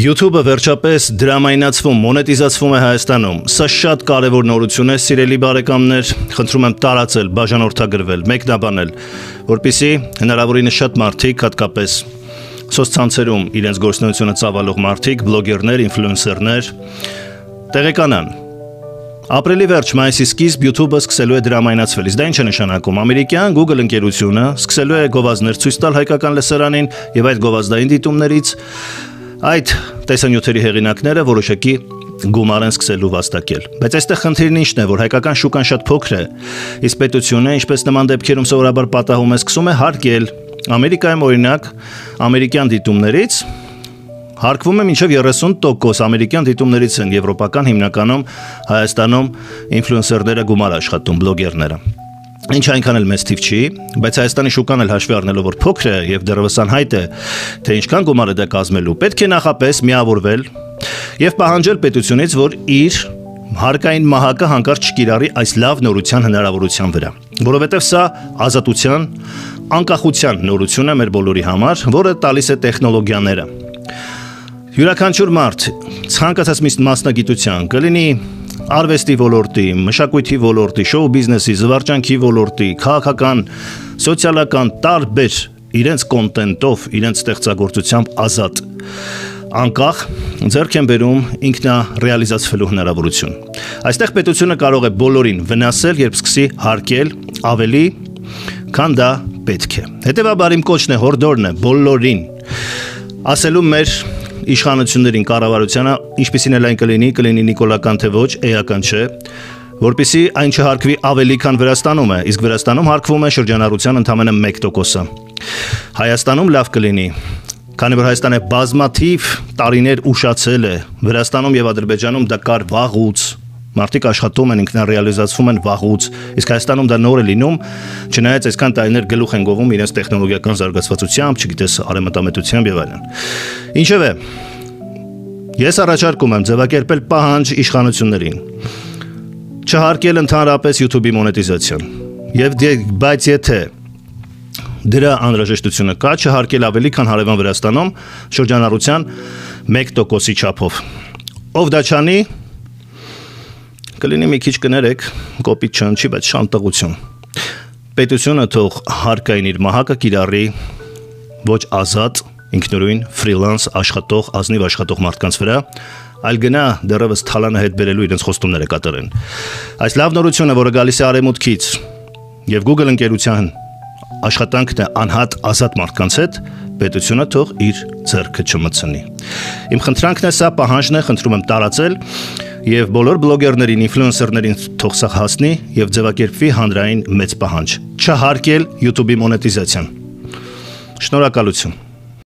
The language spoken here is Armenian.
YouTube-ը վերջապես դրամայնացվում, մոնետիզացվում է Հայաստանում։ Սա շատ կարևոր նորություն է, սիրելի բարեկամներ, խնդրում եմ տարածել, բաժանորդագրվել, մեկնաբանել, որպեսզի հնարավորինս շատ մարդիկ, հատկապես սոցցանցերում իրենց գործունեությունը ծավալող մարդիկ, բլոգերներ, ինֆլուենսերներ տեղեկանան։ Ապրիլի վերջ մայիսի սկիզբ YouTube-ը սկսելու է դրամայնացվել, իսկ դա ինչ է նշանակում։ Ամերիկյան Google ընկերությունը սկսելու է գովազդներ ցույց տալ հայկական լսարանին եւ այդ գովազդային դիտումներից այդ տեսանյութերի հեղինակները որոշակի գումար են սկսելու վաստակել։ Բայց այստեղ խնդիրն ինչն է, որ հայկական շուկան շատ փոքր է, իսկ պետությունը, ինչպես նման դեպքերում սովորաբար պատահում է, սկսում է հարկել։ Ամերիկայում օրինակ ամերիկյան դիտումներից հարկվում է մինչև 30% ամերիկյան դիտումներից են եվրոպական հիմնականում Հայաստանում ինֆլուենսերները գումար աշխատում, բլոգերները։ Ինչ այնքան էլ մեծ թիվ չի, բայց Հայաստանի շուկան էլ հաշվի առնելով որ փոքր է եւ դեռևս անհայտ է, թե ինչքան գումար է դա կազմելու, պետք է նախապես միավորվել եւ պահանջել պետությունից, որ իր հարկային մահակը հանկարծ չկիրառի այս լավ նորության հնարավորության վրա, որովհետեւ սա ազատության, անկախության նորություն է մեր բոլորի համար, որը տալիս է տեխնոլոգիաները։ Յուրաքանչյուր մարդ ցանկացած մասնագիտության կլինի արվեստի ոլորտի, մշակույթի ոլորտի, շոու բիզնեսի, զվարճանքի ոլորտի, քաղաքական, սոցիալական տարբեր իրենց կոնտենտով, իրենց ստեղծագործությամբ ազատ, անկախ ձեռք են բերում ինքնարեալիզացվելու հնարավորություն։ Այստեղ պետությունը կարող է բոլորին վնասել, երբ սկսի հարկել ավելի, քան դա պետք է։ Հետևաբար իմ կոչն է, հորդորն է բոլորին ասելու մեր իշխանություններին, կառավարությանը, ինչպիսին էլ այն կլինի նիկոլական թե ոչ, էական չէ, որպեսզի այն չհարկվի ավելի, քան Վրաստանում է, իսկ Վրաստանում հարկվում է շրջանառության ընդամենը 1%-ը։ Հայաստանում լավ կլինի, քանի որ Հայաստանը բազմաթիվ տարիներ ուշացել է, Վրաստանում եւ Ադրբեջանում դա կար վաղուց, մարդիկ աշխատում են, ինքնարեալիզացվում են վաղուց, իսկ Հայաստանում դա նոր է լինում, չնայած այսքան տարիներ գլուխ են գովում իրենց տեխնոլոգիական զարգացվածությամբ, չգիտես, արևմտամետությամբ եւ այլն։ Ինչևէ, ես առաջարկում եմ ձևակերպել պահանջ իշխանություններին չհարկել ընդհանրապես YouTube-ի մոնետիզացիան, բայց եթե դրա անհրաժեշտությունը կա, չհարկել ավելի, քան հարևան Վրաստանում շրջանառության 1%-ի չափով։ Ով դա չանի, կլինի մի քիչ կներեք, կոպիտ չհնչի, բայց շանտեղություն։ Պետությունը թող հարկային իր մահակը կիրառի ոչ ազատ, ինքնուրույն, ֆրիլանս աշխատող, ազնիվ աշխատող մարդկանց վրա, այլ գնա դեռևս թալանը հետ բերելու իրենց խոստումները կատարեն։ Այս լավ նորությունը, որը գալիս է արևմուտքից եւ Google ընկերության աշխատանքն է անհատ ազատ մարդկանց հետ, պետությունը թող իր ձեռքը չմտցնի։ Իմ խնդրանքն է սա, պահանջն է, խնդրում եմ տարածել եւ բոլոր բլոգերներին, ինֆլուենսերներին թող սա հասնի եւ ձևակերպվի հանրային մեծ պահանջ։ Չհարկել YouTube-ի մոնետիզացիան։ Շնորհակալություն։